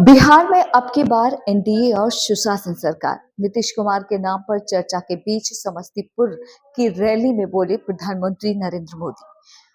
बिहार में अब की बार एनडीए और सुशासन सरकार। नीतीश कुमार के नाम पर चर्चा के बीच समस्तीपुर की रैली में बोले प्रधानमंत्री नरेंद्र मोदी।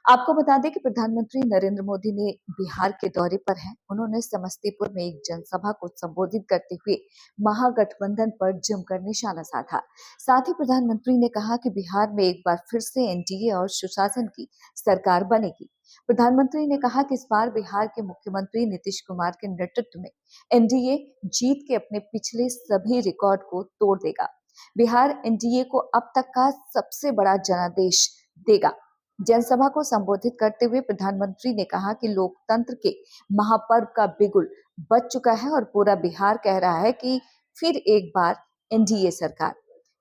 आपको बता दें कि प्रधानमंत्री नरेंद्र मोदी ने बिहार के दौरे पर हैं। उन्होंने समस्तीपुर में एक जनसभा को संबोधित करते हुए महागठबंधन पर जमकर निशाना साधा। साथ ही प्रधानमंत्री ने कहा कि बिहार में एक बार फिर से एनडीए और सुशासन की सरकार बनेगी। प्रधानमंत्री ने कहा कि इस बार बिहार के मुख्यमंत्री नीतीश कुमार के नेतृत्व में एनडीए जीत के अपने पिछले सभी रिकॉर्ड को तोड़ देगा। बिहार एनडीए को अब तक का सबसे बड़ा जनादेश देगा। जनसभा को संबोधित करते हुए प्रधानमंत्री ने कहा कि लोकतंत्र के महापर्व का बिगुल बज चुका है और पूरा बिहार कह रहा है कि फिर एक बार एनडीए सरकार,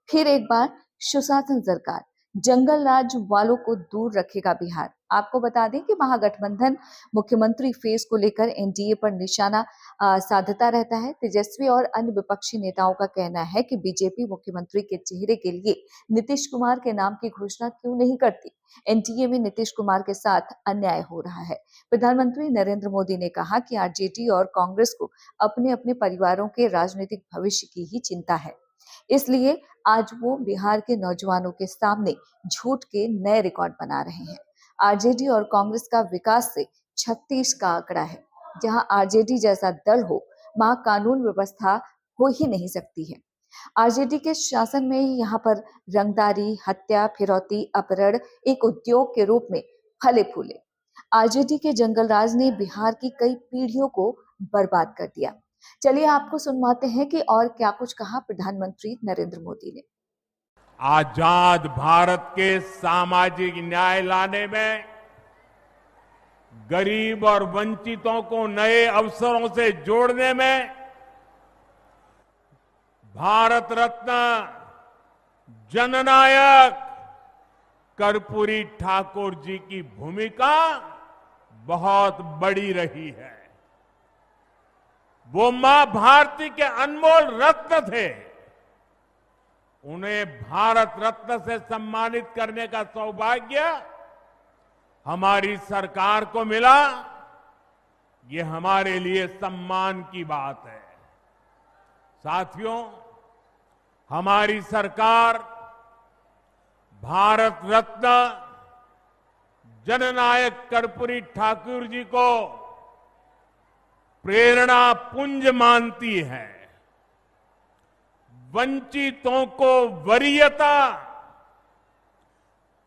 फिर एक बार सुशासन सरकार, जंगल राज वालों को दूर रखेगा बिहार। आपको बता दें कि महागठबंधन मुख्यमंत्री फेस को लेकर एनडीए पर निशाना साधता रहता है। तेजस्वी और अन्य विपक्षी नेताओं का कहना है कि बीजेपी मुख्यमंत्री के चेहरे के लिए नीतीश कुमार के नाम की घोषणा क्यों नहीं करती। एनडीए में नीतीश कुमार के साथ अन्याय हो रहा है। प्रधानमंत्री नरेंद्र मोदी ने कहा कि आरजेडी और कांग्रेस को अपने अपने परिवारों के राजनीतिक भविष्य की ही चिंता है, इसलिए आज वो बिहार के नौजवानों के सामने झूठ के नए रिकॉर्ड बना रहे हैं। आरजेडी और कांग्रेस का विकास से 36 का आंकड़ा है। जहां आरजेडी जैसा दल हो, वहां कानून व्यवस्था हो ही नहीं सकती है। आरजेडी के शासन में ही यहाँ पर रंगदारी, हत्या, फिरौती, अपहरण एक उद्योग के रूप में फले फूले। आरजेडी के जंगल राज ने बिहार की कई पीढ़ियों को बर्बाद कर दिया। चलिए आपको सुनवाते हैं कि और क्या कुछ कहा प्रधानमंत्री नरेंद्र मोदी ने। आजाद भारत के सामाजिक न्याय लाने में, गरीब और वंचितों को नए अवसरों से जोड़ने में भारत रत्न जननायक कर्पूरी ठाकुर जी की भूमिका बहुत बड़ी रही है। वो मां भारती के अनमोल रत्न थे। उन्हें भारत रत्न से सम्मानित करने का सौभाग्य हमारी सरकार को मिला। ये हमारे लिए सम्मान की बात है। साथियों, हमारी सरकार भारत रत्न जननायक कर्पूरी ठाकुर जी को प्रेरणा पुंज मानती है। वंचितों को वरीयता,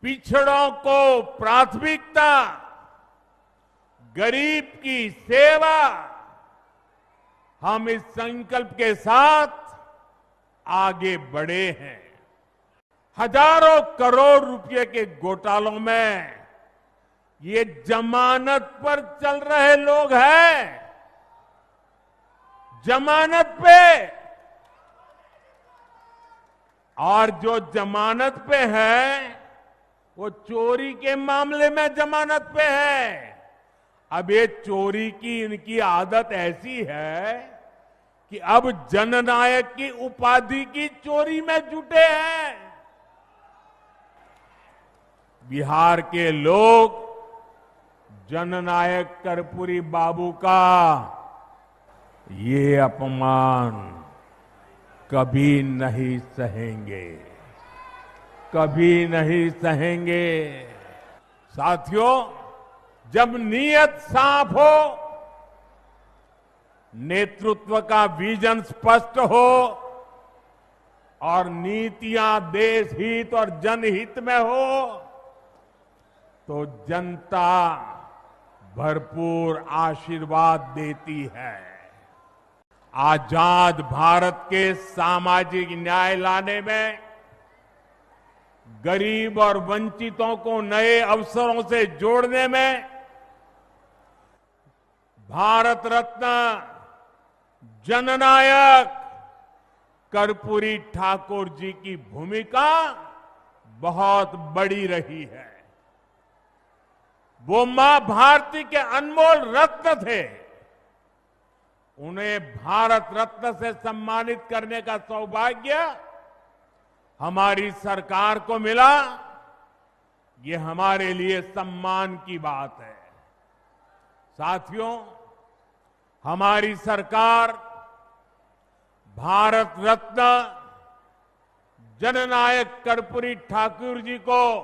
पिछड़ों को प्राथमिकता, गरीब की सेवा, हम इस संकल्प के साथ आगे बढ़े हैं। हजारों करोड़ रुपए के घोटालों में ये जमानत पर चल रहे लोग हैं। जमानत पे, और जो जमानत पे है वो चोरी के मामले में जमानत पे है। अब ये चोरी की इनकी आदत ऐसी है कि अब जननायक की उपाधि की चोरी में जुटे हैं। बिहार के लोग जननायक कर्पूरी बाबू का ये अपमान कभी नहीं सहेंगे, कभी नहीं सहेंगे। साथियों, जब नीयत साफ हो, नेतृत्व का विजन स्पष्ट हो और नीतियां देश हित और जनहित में हो, तो जनता भरपूर आशीर्वाद देती है। आजाद भारत के सामाजिक न्याय लाने में, गरीब और वंचितों को नए अवसरों से जोड़ने में भारत रत्न जननायक कर्पूरी ठाकुर जी की भूमिका बहुत बड़ी रही है। वो मां भारती के अनमोल रत्न थे। उन्हें भारत रत्न से सम्मानित करने का सौभाग्य हमारी सरकार को मिला। ये हमारे लिए सम्मान की बात है। साथियों, हमारी सरकार भारत रत्न जननायक कर्पूरी ठाकुर जी को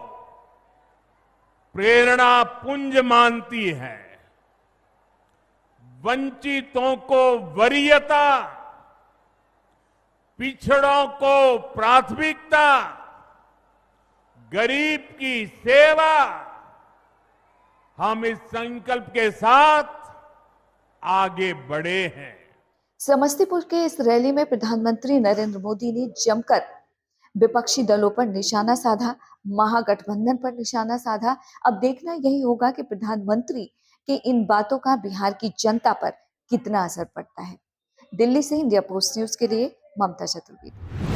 प्रेरणा पुंज मानती है। वंचितों को वरीयता, पिछड़ों को प्राथमिकता, गरीब की सेवा, हम इस संकल्प के साथ आगे बढ़े हैं। समस्तीपुर के इस रैली में प्रधानमंत्री नरेंद्र मोदी ने जमकर विपक्षी दलों पर निशाना साधा, महागठबंधन पर निशाना साधा। अब देखना यही होगा कि प्रधानमंत्री की इन बातों का बिहार की जनता पर कितना असर पड़ता है। दिल्ली से इंडिया पोस्ट न्यूज के लिए ममता चतुर्वेदी।